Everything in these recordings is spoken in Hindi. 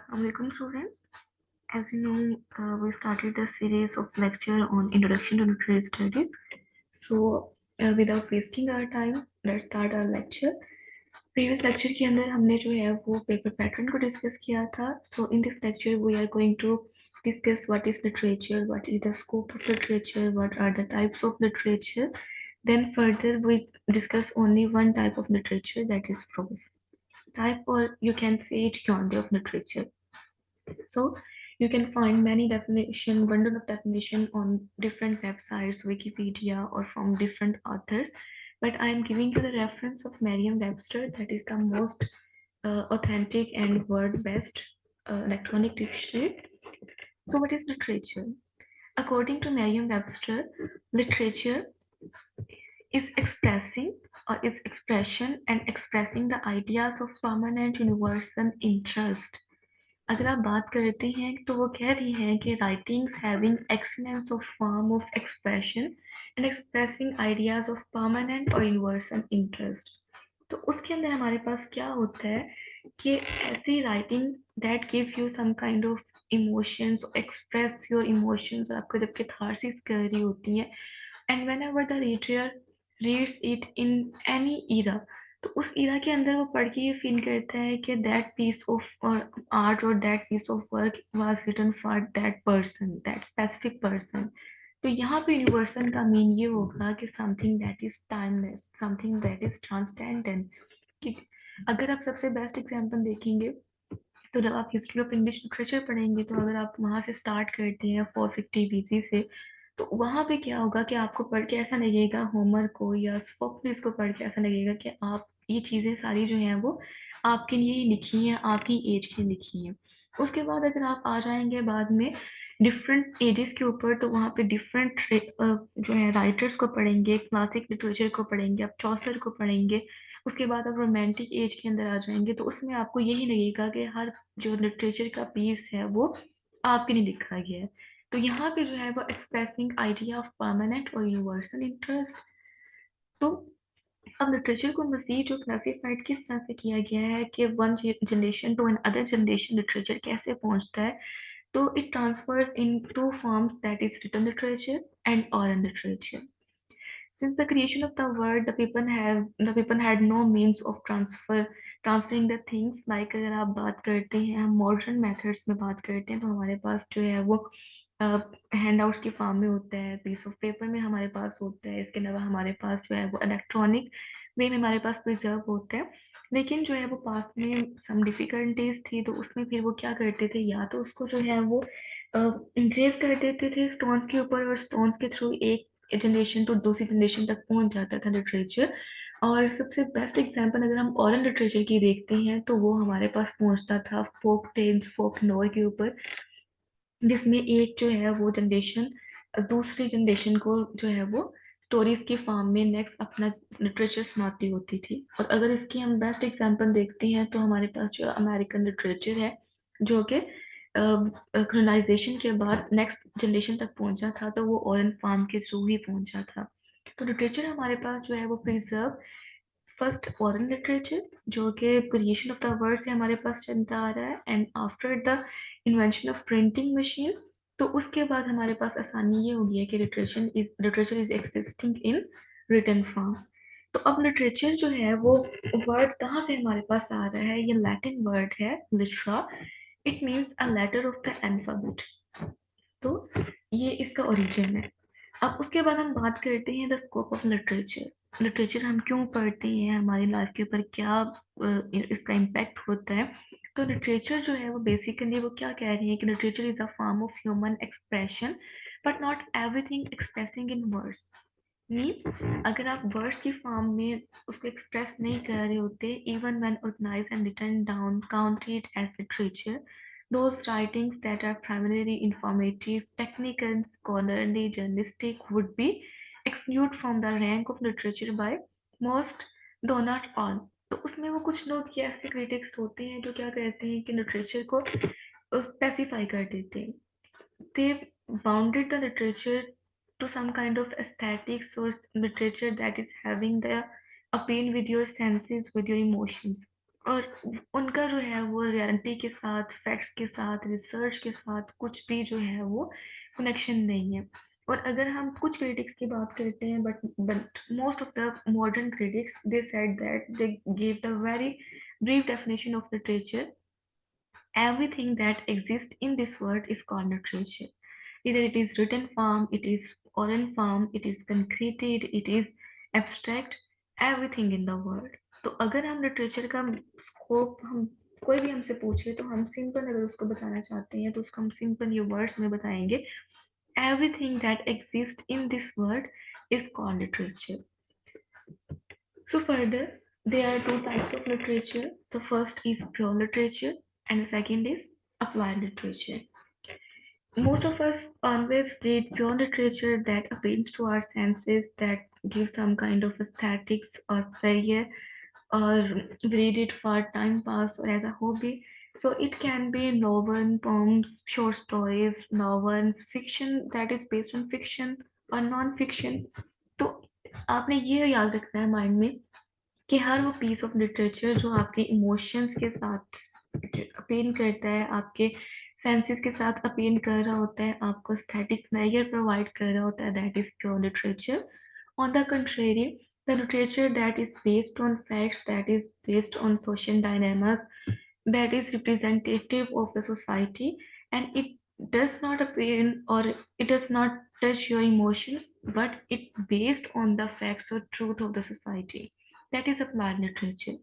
Assalamualaikum students. As you know, we started a series of lecture on Introduction to Literary Studies. So, without wasting our time, let's start our lecture. Previous lecture के अंदर हमने जो है वो पेपर पैटर्न को डिस्कस किया था. So, in this lecture, we are going to discuss what is literature, what is the scope of literature, what are the types of literature. Then further, we discuss only one type of literature, that is prose type, or you can say it genre of literature. So you can find many definition, bundle of definition on different websites, Wikipedia, or from different authors. But I am giving you the reference of Merriam-Webster, that is the most authentic and word-best electronic dictionary. So what is literature? According to Merriam-Webster, literature is expressing or is expression and expressing the ideas of permanent universal interest. अगर आप बात करते हैं तो वो कह रही हैं कि writings having excellence of form of expression and expressing ideas of permanent और यूनिवर्सल इंटरेस्ट. तो उसके अंदर हमारे पास क्या होता है कि ऐसी writing that give you some kind of emotions, express your emotions, आपको जब कैथारसिस कर रही होती है, and when ever the reader reads it in any era, तो उस इरा के अंदर वो पढ़ के ये फील करता है कि दैट पीस ऑफ आर्ट और that piece of work was written for that person, that specific person. तो यहाँ पे यूनिवर्सल का मीन ये होगा कि something that is timeless, something that is transcendent. कि अगर आप सबसे बेस्ट एग्जांपल देखेंगे तो जब आप हिस्ट्री ऑफ इंग्लिश लिटरेचर पढ़ेंगे, तो अगर आप वहाँ से स्टार्ट करते हैं 450 बीसी से, तो वहाँ पे क्या होगा कि आपको पढ़ के ऐसा लगेगा, होमर को या सोफोक्लिस को पढ़ के ऐसा लगेगा कि आप ये चीज़ें सारी जो हैं वो आपके लिए ही लिखी हैं, आपकी एज की लिखी हैं. उसके बाद अगर आप आ जाएंगे बाद में डिफरेंट एजेस के ऊपर, तो वहाँ पे डिफरेंट जो है राइटर्स को पढ़ेंगे, क्लासिक लिटरेचर को पढ़ेंगे, आप चौसर को पढ़ेंगे. उसके बाद आप रोमांटिक एज के अंदर आ जाएंगे, तो उसमें आपको यही लगेगा कि हर जो लिटरेचर का पीस है वो आपके लिए लिखा गया है. तो यहाँ पे जो है वो एक्सप्रेसिंग आइडिया ऑफ परमानेंट और यूनिवर्सल इंटरेस्ट. तो अब लिटरेचर को मजीद जो क्लासिफाइड किस तरह से किया गया है कि one generation to another generation literature कैसे पहुंचता है, तो it transfers in two forms, that is written literature and oral literature. Since the creation of the world, the people had no means of transferring the things. Like अगर आप बात करते हैं, हम मॉडर्न मेथड्स में बात करते हैं, तो हमारे पास जो है वो हैंड आउट्स की फॉर्म में होता है, पीस ऑफ पेपर में हमारे पास होता है. इसके अलावा हमारे पास जो है वो इलेक्ट्रॉनिक वे में हमारे पास प्रिजर्व होता है. लेकिन जो है वो पास में सम डिफिकल्टीज थी, तो उसमें फिर वो क्या करते थे, या तो उसको जो है वो इंग्रेव कर देते थे स्टोन्स के ऊपर, और स्टोन्स के थ्रू एक जनरेशन टू दूसरी जनरेशन तक पहुंच जाता था लिटरेचर. और सबसे बेस्ट एग्जांपल अगर हम ओरल लिटरेचर की देखते हैं, तो वो हमारे पास पहुंचता था फोक टेल्स, फोक लोर के ऊपर, जिसमें एक जो है वो जनरेशन दूसरी जनरेशन को जो है वो स्टोरीज के फॉर्म में नेक्स्ट अपना लिटरेचर सुनाती होती थी. और अगर इसकी हम बेस्ट एग्जांपल देखते हैं, तो हमारे पास जो अमेरिकन लिटरेचर है, जो कि कॉलोनाइजेशन के बाद नेक्स्ट जनरेशन तक पहुंचा था, तो वो ओरल फॉर्म के थ्रू ही पहुंचा था. तो लिटरेचर हमारे पास जो है वो प्रिजर्व फर्स्ट ओरल लिटरेचर, जो कि क्रिएशन ऑफ द वर्ड से हमारे पास चलता आ रहा है, and after the invention of printing machine, तो उसके बाद हमारे पास आसानी ये हो गई है कि literature is existing in written form. तो अब लिटरेचर जो है वो वर्ड कहाँ से हमारे पास आ रहा है, ये लैटिन वर्ड है litera. It means a letter of the alphabet. तो ये इसका ओरिजिन है. अब उसके बाद हम बात करते हैं the scope of literature. Literature हम क्यों पढ़ते हैं, हमारी लाइफ के ऊपर क्या इसका इम्पैक्ट होता है. तो लिटरेचर जो है वो बेसिकली वो क्या कह रही है कि literature is a form of human expression, but not everything expressing in words. Mean अगर आप वर्ड्स की फॉर्म में उसको एक्सप्रेस नहीं कर रहे होते, even when organised and written down counted as literature, those writings that are primarily informative, technical, scholarly, journalistic would be excluded from the rank of literature by most, though not all. तो उसमें वो कुछ लोग ये ऐसे क्रिटिक्स होते हैं जो क्या कहते हैं कि लिटरेचर को स्पेसिफाई कर देते हैं. They bounded the literature to some kind of aesthetic source literature that is having the appeal with your senses, with your emotions. और उनका जो है वो रियलिटी के साथ, फैक्ट्स के साथ, रिसर्च के साथ कुछ भी जो है वो कनेक्शन नहीं है। और अगर हम कुछ क्रिटिक्स की बात करते हैं, but most of the modern critics they said that they give the very brief definition of literature. Everything that exists in this world is called literature. Either it is written form, it is oral form, it is concreted, it is abstract, everything in the world. तो अगर हम लिटरेचर का स्कोप, हम कोई भी हमसे पूछे तो हम सिंपल अगर उसको बताना चाहते हैं तो उसको हम सिंपल ये वर्ड्स में बताएंगे, everything that exists in this world is called literature. So further, there are two types of literature. The first is pure literature and the second is applied literature. Most of us always read pure literature that appeals to our senses, that gives some kind of aesthetics or pleasure, or read it for time pass or as a hobby. So it can be novel, poems, short stories, novels, fiction that is based on fiction or non-fiction. तो आपने ये याद रखना है माइंड में कि हर वो पीस ऑफ लिटरेचर जो आपके इमोशंस के साथ अपील करता है, आपके सेंसेस के साथ अपील कर रहा होता है, आपको एस्थेटिक प्लेजर प्रोवाइड कर रहा होता है, that is pure literature. On the contrary, the literature that is based on facts, that is based on social dilemmas, that is representative of the society, and it does not appeal or it does not touch your emotions, but it based on the facts or truth of the society. That is applied literature.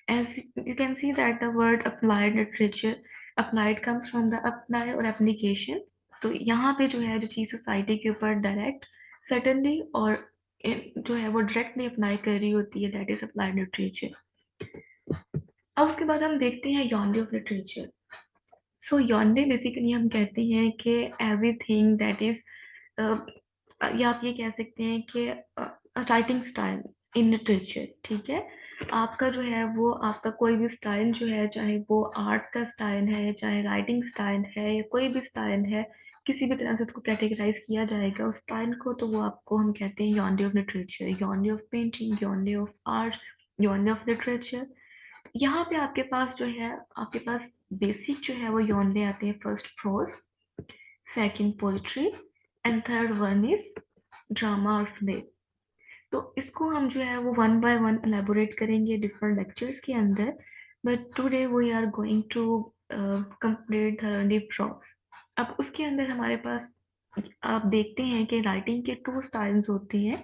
As you can see that the word applied literature, applied comes from the apply or application. तो यहाँ पे जो है जो चीज सोसाइटी के ऊपर डायरेक्ट सडनली और जो है वो डायरेक्टली अप्लाई कर रही होती है, दैट इज अप्लाइड लिटरेचर. अब उसके बाद हम देखते हैं yonder of literature. So यॉन्डे basically हम कहते हैं कि एवरीथिंग दैट इज, या आप ये कह सकते हैं कि राइटिंग स्टाइल इन लिटरेचर. ठीक है, आपका जो है वो आपका कोई भी स्टाइल जो है, चाहे वो आर्ट का स्टाइल है, चाहे राइटिंग स्टाइल है, या कोई भी स्टाइल है, किसी भी तरह से उसको कैटेगराइज किया जाएगा उस स्टाइल को, तो वो आपको हम कहते हैं yonder of literature, yonder of painting, yonder of art, yonder of literature. यहाँ पे आपके पास जो है, आपके पास बेसिक जो है वो यॉन्डे आते हैं. First prose, second poetry, and third one is drama और प्ले. तो इसको हम जो है वो वन बाय वन एलेबोरेट करेंगे डिफरेंट लेक्चर्स के अंदर, but today we are going to complete thoroughly prose. अब उसके अंदर हमारे पास आप देखते हैं कि राइटिंग के टू स्टाइल्स होते हैं.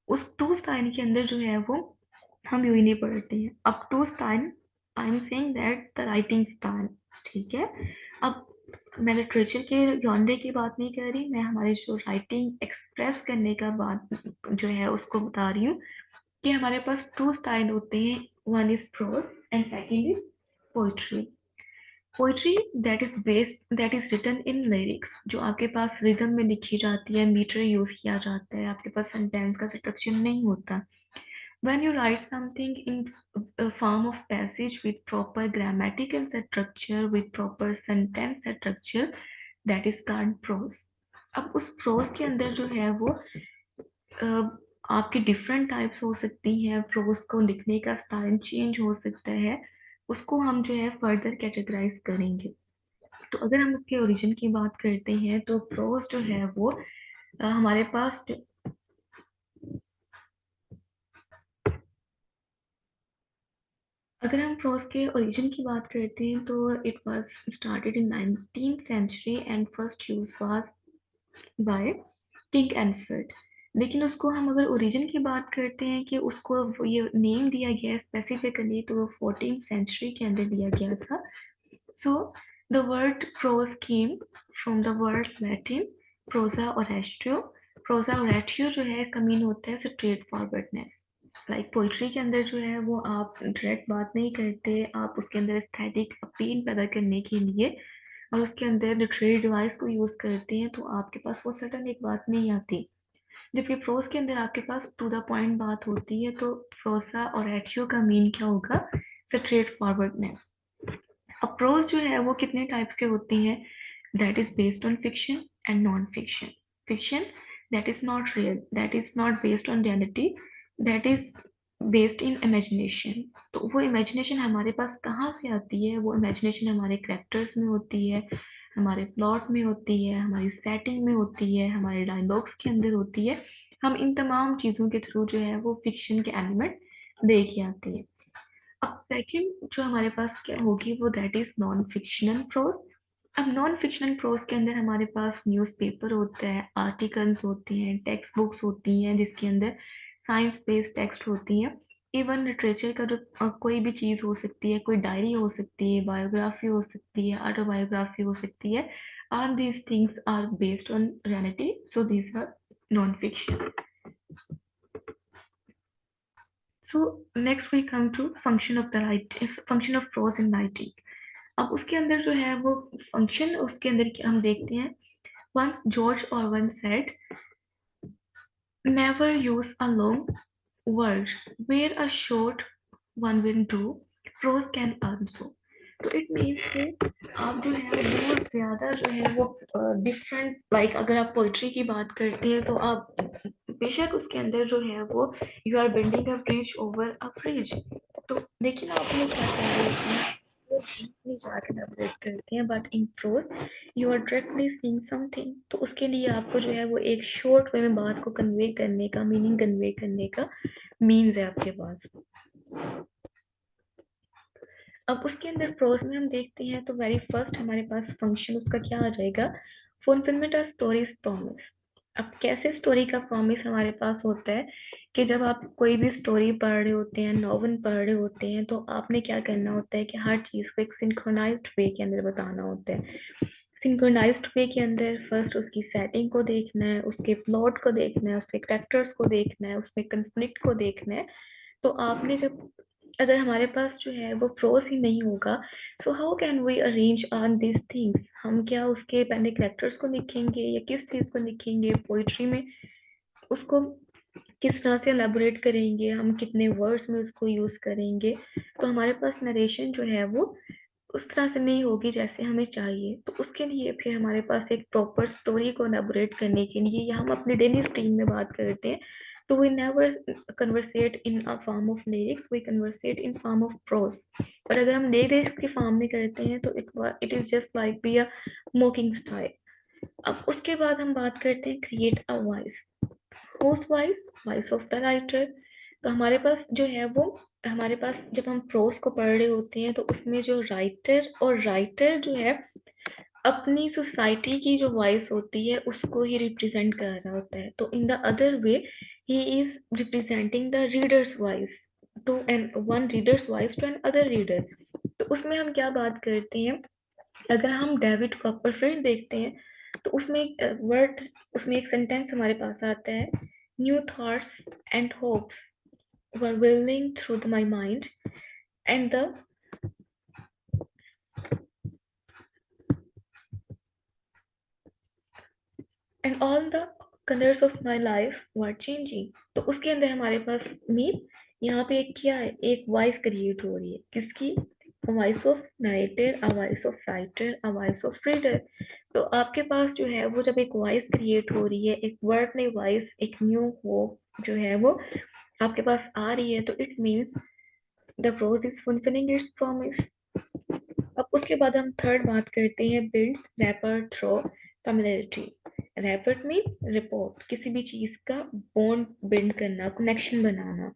उस टू स्टाइल के अंदर जो है वो हम यूं ही नहीं पढ़ते हैं. अब two style, I am saying that the writing style. ठीक है, अब मैं लिटरेचर के जॉनरे की बात नहीं कर रही, मैं हमारे जो राइटिंग एक्सप्रेस करने का बात जो है उसको बता रही हूँ कि हमारे पास टू स्टाइल होते हैं. One is prose and second is poetry. Poetry that is written in lyrics, जो आपके पास रिदम में लिखी जाती है, मीटर यूज किया जाता है, आपके पास सेंटेंस का स्ट्रक्चर नहीं होता. When you write something in a form of passage with proper grammatical structure, with proper sentence structure, that is called prose. अब उस प्रोज के अंदर जो है वो आपके डिफरेंट टाइप्स हो सकती हैं, प्रोज को लिखने का स्टाइल चेंज हो सकता है, उसको हम जो है फर्दर कैटेगराइज करेंगे. तो अगर हम उसके ओरिजिन की बात करते हैं तो प्रोज जो है वो हमारे पास, अगर हम प्रोज के ओरिजिन की बात करते हैं तो it was started in 19th century and first use was by king Enfield. लेकिन उसको हम अगर ओरिजिन की बात करते हैं कि उसको ये नेम दिया गया स्पेसिफिकली, तो 14th सेंचुरी के अंदर दिया गया था. So the word prose came from the word Latin prosa oratio. Prosa oratio जो है इसका मीन होता है स्ट्रेट फॉरवर्डनेस. लाइक पोइट्री के अंदर जो है वो आप डायरेक्ट बात नहीं करते, आप उसके अंदर एस्थेटिक अपील पैदा करने के लिए और उसके अंदर लिटरेरी डिवाइस को यूज करते हैं, तो आपके पास वो सडन एक बात नहीं आती. जबकि प्रोज के अंदर आपके पास टू द पॉइंट बात होती है. तो प्रोसा और एथियो का मीन क्या होगा? Straight forwardness. अब प्रोज जो है वो कितने टाइप्स के होते हैं? That is based on fiction and non fiction. Fiction that is not real, that is not based on reality, that is based in imagination. तो वो इमेजिनेशन हमारे पास कहाँ से आती है? वो इमेजिनेशन हमारे कैरेक्टर्स में होती है, हमारे प्लॉट में होती है, हमारी सेटिंग में होती है, हमारे डायलॉग्स के अंदर होती है। हम इन तमाम चीज़ों के थ्रू जो है वो फिक्शन के एलिमेंट देख के आते हैं। अब सेकंड जो हमारे पास क्या होगी वो that is non fictional prose. अब नॉन फिक्शनल प्रोज के अंदर हमारे पास न्यूज़पेपर होता है, आर्टिकल्स होते हैं, टेक्स्ट बुक्स होती हैं जिसके अंदर साइंस बेस्ड टेक्स्ट होती हैं। इवन लिटरेचर का जो कोई भी चीज़ हो सकती है, कोई डायरी हो सकती है, बायोग्राफी हो सकती है, ऑटोबायोग्राफी हो सकती है। All these things are based on reality, so these are non fiction. So next we come to function of the write function of prose in writing. अब उसके अंदर जो है वो फंक्शन उसके अंदर हम देखते हैं। Once George Orwell said, "Never use a long word where a short one will do. Prose can also." तो इट मीन्स कि आप जो है बहुत ज़्यादा जो है वो डिफरेंट लाइक अगर आप पोइट्री की बात करते हैं तो आप बेशक उसके अंदर जो है वो you are building a bridge over a bridge. तो देखिए ना आपने क्या कर रहे हैं, वो डीपली जाके elaborate करते हैं, but in prose you are directly seeing something. तो उसके लिए आपको जो है वो एक शॉर्ट वे में बात को कन्वे करने का, मीनिंग कन्वे करने का मीन्स है आपके पास। अब उसके अंदर प्रोज में हम देखते हैं तो वेरी फर्स्ट हमारे पास फंक्शन उसका क्या आ जाएगा? Fulfilment of stories promise. अब कैसे स्टोरी का प्रॉमिस हमारे पास होता है कि जब आप कोई भी स्टोरी पढ़ रहे होते हैं, नॉवल पढ़ रहे होते हैं, तो आपने क्या करना होता है कि हर चीज़ को एक सिंक्रोनाइज्ड वे के अंदर बताना होता है। सिंक्रोनाइज्ड वे के अंदर फर्स्ट उसकी सेटिंग को देखना है, उसके प्लॉट को देखना है, उसके कैरेक्टर्स को देखना है, उसमें कंफ्लिक्ट को देखना है। तो आपने जब अगर हमारे पास जो है वो प्रोस ही नहीं होगा, so how can we arrange on this things? हम क्या उसके पहले कैरेक्टर्स को लिखेंगे या किस चीज़ को लिखेंगे पोइट्री में? उसको किस तरह से एलेबोरेट करेंगे, हम कितने वर्ड्स में उसको यूज़ करेंगे? तो हमारे पास नरेशन जो है वो उस तरह से नहीं होगी जैसे हमें चाहिए। तो उसके लिए फिर हमारे पास एक प्रॉपर स्टोरी को एलेबोरेट करने के लिए या हम अपने डेली रूटीन में बात करते हैं तो we never conversate in a form of lyrics, we conversate in form of prose. पर अगर हम लिरिक्स के फॉर्म में करते हैं तो it is just like be a mocking style. अब उसके बाद हम बात करते हैं create a voice. Host voice, voice of the writer. तो हमारे पास जो है वो हमारे पास जब हम प्रोज को पढ़ रहे होते हैं तो उसमें जो राइटर जो है अपनी सोसाइटी की जो वॉइस होती है उसको ही रिप्रेजेंट कर रहा होता है। तो in the other way he is representing the reader's voice to an one reader's voice to another reader. तो उसमें हम क्या बात करते हैं? अगर हम डेविड कॉपरफील्ड देखते हैं तो उसमें एक वर्ड, उसमें एक सेंटेंस हमारे पास आता है, new thoughts and hopes were whirling through my mind and the and all the colors of my life were changing। तो उसके अंदर हमारे पास मीन यहाँ पे एक क्या है, एक वॉइस क्रिएट हो रही है, किसकी? Voice of narrator, a voice of writer, a voice of reader. तो आपके पास जो है वो जब एक वॉइस क्रिएट हो रही है, एक वर्ड नहीं वॉइस, एक न्यू होप जो है वो आपके पास आ रही है, तो it means the prose is fulfilling its promise. अब उसके बाद हम थर्ड बात करते हैं builds rapport through familiarity. Rapport mean report, किसी भी चीज का बॉन्ड बिल्ड करना, कनेक्शन बनाना।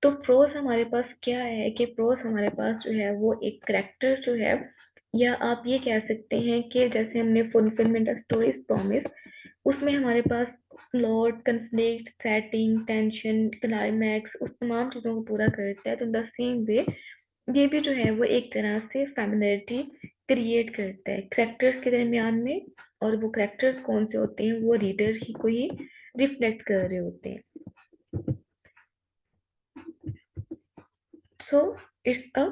तो प्रोज हमारे पास क्या है कि प्रोज हमारे पास जो है वो एक करेक्टर जो है, या आप ये कह सकते हैं कि जैसे हमने फुलफिलमेंट ऑफ स्टोरीज प्रॉमिस, उसमें हमारे पास plot, conflict, setting, tension, climax उस तमाम चीज़ों को पूरा करता है। तो इन द सेम वे ये भी जो है वो एक तरह से फैमिलियरिटी क्रिएट करता है करेक्टर्स के दरमियान में, और वो करेक्टर्स कौन से होते हैं? वो रीडर ही को ही रिफ्लेक्ट कर रहे होते हैं। So it's a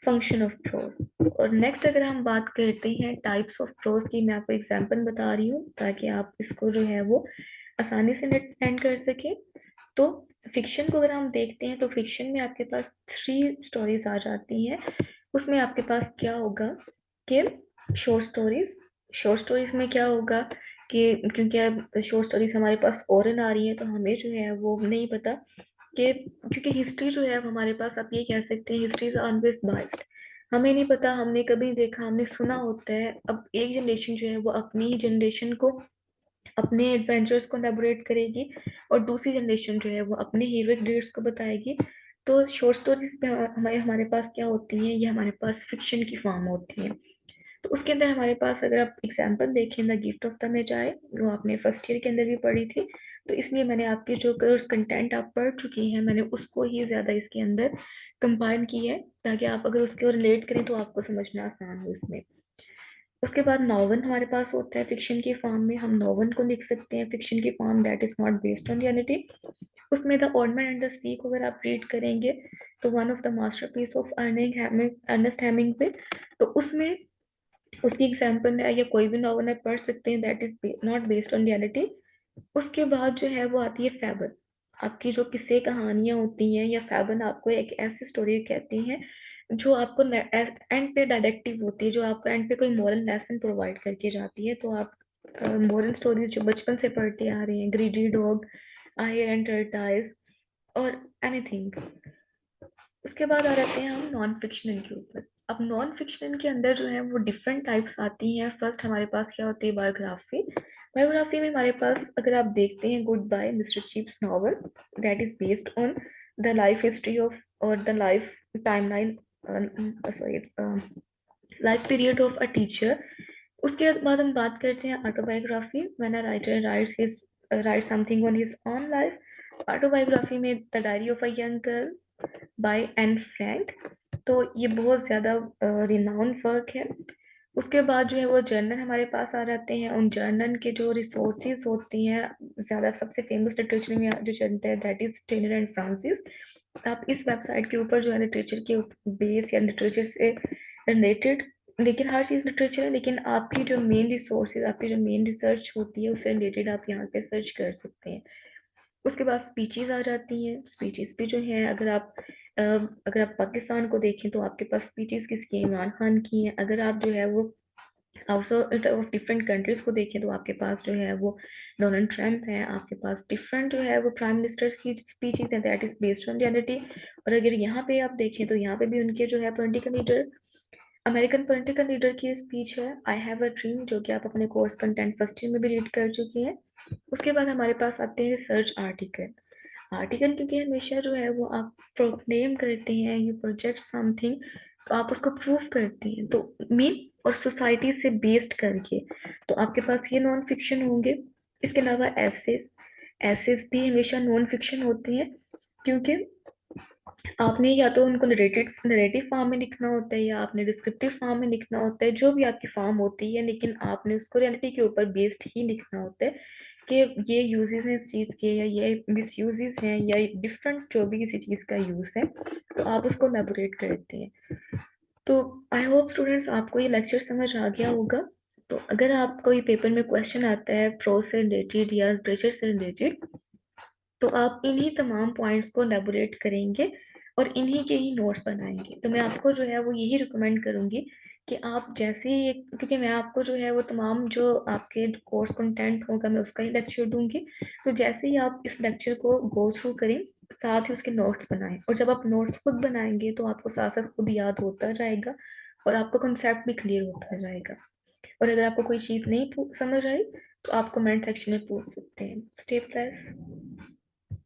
function of pros. और नेक्स्ट अगर हम बात करते हैं टाइप्स ऑफ प्रोज की, मैं आपको एग्जांपल बता रही हूँ ताकि आप इसको जो है वो आसानी से अंडरस्टैंड कर सके। तो फिक्शन को अगर हम देखते हैं तो फिक्शन में आपके पास 3 स्टोरीज आ जाती हैं। उसमें आपके पास क्या होगा कि शॉर्ट स्टोरीज। शॉर्ट स्टोरीज में क्या होगा कि क्योंकि अब शॉर्ट स्टोरीज हमारे पास ओरल आ रही है तो हमें जो है वो नहीं पता कि क्योंकि हिस्ट्री जो है हमारे पास, आप ये कह सकते हैं हिस्ट्री इज ऑलवेज बाइस्ड। हमें नहीं पता, हमने कभी नहीं देखा, हमने सुना होता है। अब एक जनरेशन जो है वो अपनी ही जनरेशन को, अपने एडवेंचर्स को एलेबोरेट करेगी, और दूसरी जनरेशन जो है वो अपने हीरोइक डीड्स को बताएगी। तो शॉर्ट स्टोरीज में हमारे हमारे पास क्या होती हैं, ये हमारे पास फिक्शन की फॉर्म होती हैं। तो उसके अंदर हमारे पास, अगर आप एग्जांपल देखें, द गिफ्ट ऑफ द मेजाय, वो आपने फर्स्ट ईयर के अंदर भी पढ़ी थी, तो इसलिए मैंने आपके जो कोर्स कंटेंट आप पढ़ चुकी हैं, मैंने उसको ही ज़्यादा इसके अंदर कंपाइल की है, ताकि आप अगर उसको रिलेट करें तो आपको समझना आसान हो इसमें। उसके बाद नॉवन हमारे पास होता है फिक्शन की फॉर्म में, हम नॉवन को लिख सकते हैं फिक्शन की form that is not based on reality. उसमें the old man and the sea को अगर आप रीड करेंगे, तो one of the masterpiece of Ernest Hemingway, तो उसमें उसकी एग्जाम्पल है, या कोई भी नॉवल आप पढ़ सकते हैं that is not based on reality. उसके बाद जो है वो आती है फैबल। आपकी जो किस्से कहानियां होती हैं, या फैबल आपको एक ऐसी स्टोरी कहती हैं जो आपको एंड पे डायरेक्टिव होती है, जो आपको एंड पे कोई मॉरल लेसन प्रोवाइड करके जाती है। तो आप मॉरल स्टोरीज जो बचपन से पढ़ते आ रहे हैं, greedy dog, hare and tortoise, और एनीथिंग। उसके बाद आ जाते हैं हम नॉन फिक्शनल के ऊपर। अब नॉन फिक्शनल के अंदर जो है वो डिफरेंट टाइप्स आती हैं। फर्स्ट हमारे पास क्या होती है, बायोग्राफी। बायोग्राफी में हमारे पास अगर आप देखते हैं goodbye Mister Chips novel, that is based on the life history of, और the life timeline, sorry, life period of a teacher. उसके बाद हम बात करते हैं autobiography, when a writer write something on his own life. Autobiography में the diary of a young girl by Anne Frank, तो ये बहुत ज़्यादा रिनाउंड वर्क है। उसके बाद जो है वो जर्नल हमारे पास आ जाते हैं। उन जर्नल के जो रिसोर्सेज होती हैं, ज़्यादा सबसे फेमस लिटरेचर में जो चलता है that is Taylor and Francis. आप इस वेबसाइट के ऊपर जो है लिटरेचर के बेस या लिटरेचर से रिलेटेड, लेकिन हर चीज़ लिटरेचर है, लेकिन आपकी जो मेन रिसोर्सेज, आपकी जो मेन रिसर्च होती है उससे रिलेटेड आप यहाँ पे सर्च कर सकते हैं। उसके बाद स्पीचेस आ जाती हैं। स्पीचेस भी जो है, अगर आप पाकिस्तान को देखें तो आपके पास स्पीचेस किसकी हैं, इमरान खान की हैं। अगर आप जो है वो आउटसाइड ऑफ डिफरेंट कंट्रीज को देखें तो आपके पास जो है वो डोनाल्ड ट्रम्प है। आपके पास डिफरेंट जो है वो प्राइम मिनिस्टर्स की स्पीचेस हैं that is based on reality. और अगर यहाँ पे आप देखें तो यहाँ पे भी उनके जो है political leader, American political leader की स्पीच है, आई हैव अ ड्रीम, जो कि आप अपने कोर्स कंटेंट फर्स्ट ईयर में भी रीड कर चुके हैं। उसके बाद हमारे पास आते हैं रिसर्च आर्टिकल। आर्टिकल क्योंकि हमेशा जो है वो आप प्रोक्लेम करते हैं, यू प्रोजेक्ट समथिंग, तो आप उसको प्रूव करते हैं, तो मीन और सोसाइटी से बेस्ड करके, तो आपके पास ये नॉन फिक्शन होंगे। इसके अलावा एसेस, एसेस भी हमेशा नॉन फिक्शन होते हैं, क्योंकि आपने या तो उनको नरेटिव फॉर्म में लिखना होता है, या आपने डिस्क्रिप्टिव फॉर्म में लिखना होता है, जो भी आपकी फॉर्म होती है, लेकिन आपने उसको रियलिटी के ऊपर बेस्ड ही लिखना होता है कि ये यूजेस हैं इस चीज़ के, या ये मिस यूजेस हैं, या डिफरेंट जो भी किसी चीज़ का यूज है, तो आप उसको एलेबोरेट करते हैं। तो आई होप स्टूडेंट्स आपको ये लेक्चर समझ आ गया होगा। तो अगर आपको ये पेपर में क्वेश्चन आता है प्रो से रिलेटेड या लिटरेचर से रिलेटेड, तो आप इन्हीं तमाम पॉइंट्स को एलेबोरेट करेंगे और इन्हीं के ही नोट्स बनाएंगे। तो मैं आपको जो है वो यही रिकमेंड करूंगी कि आप जैसे ही, क्योंकि मैं आपको जो है वो तमाम जो आपके कोर्स कंटेंट होगा मैं उसका ही लेक्चर दूंगी। तो जैसे ही आप इस लेक्चर को गो थ्रू करें, साथ ही उसके नोट्स बनाएं, और जब आप नोट्स खुद बनाएंगे तो आपको साथ साथ खुद याद होता जाएगा, और आपका कंसेप्ट भी क्लियर होता जाएगा। और अगर आपको कोई चीज़ नहीं समझ आई तो आप कमेंट सेक्शन में पूछ सकते हैं। Stay plus.